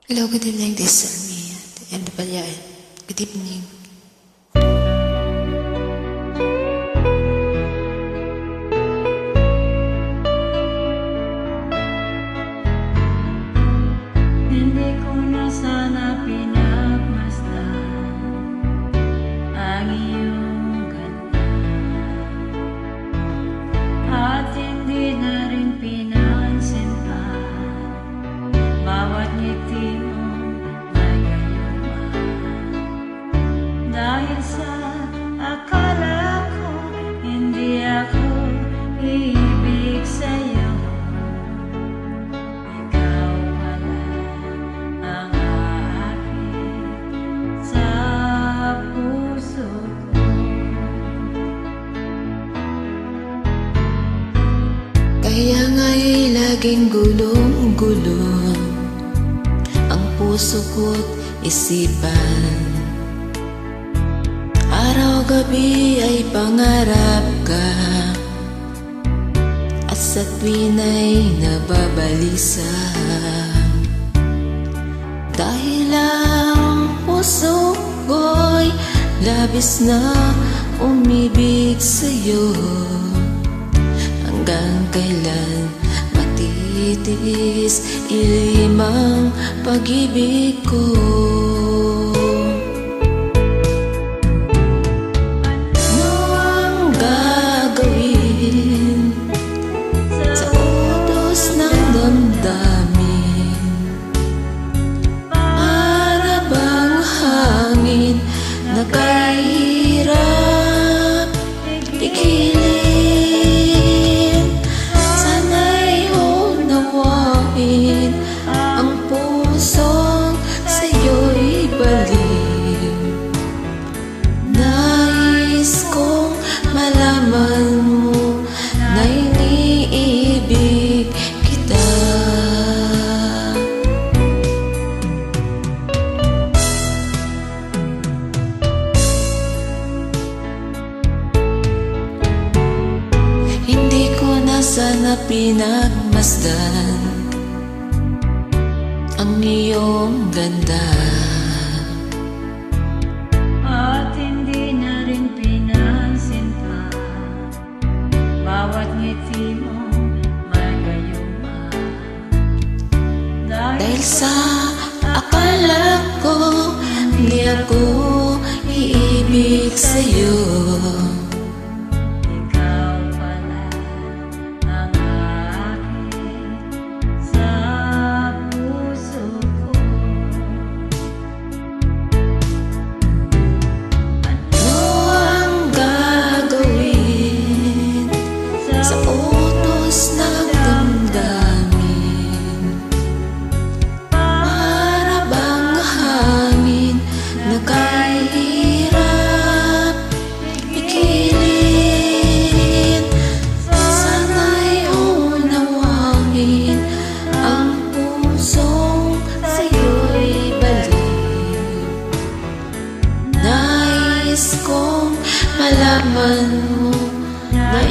Hello, good evening. This is me and Palyain. Good evening. Hindi ko na sana pinagmasdan ang iyong ganda, at hindi na rin pinansin pa bawat ngiti mong may gayuma. Dahil sa akala ko hindi ako iibig sa'yo, ikaw pala ang aakit sa puso ko. Kaya nga'y laging gulong-gulong ang puso ko't isipan. Araw-gabi ay pangarap ka, at sa tuwin ay nababalisa. Dahil ang puso ko'y labis na umibig sa'yo. Hanggang kailan matitiis ilimang pag-ibig ko? Ano ang gagawin sa utos ng damdamin? Para bang hangin na kahirap tigilin? Sana'y unawain ang pusong sa'yo'y balik. Nais kong malaman mo na iniibig kita. Hindi ko na sana pinagmasdan ang iyong ganda, At hindi na rin pinansin pa bawat ngiti mong may gayuma. dahil sa akala ko hindi ako iibig sa'yo. ikaw pala ang aakit sa puso ko. Ano ang gagawin sa utos ng damdamin? Para bang hangin na kahirap pigilin? Sana'y unawain ang pusong sa'yo'y balik. Nais kong malaman mo na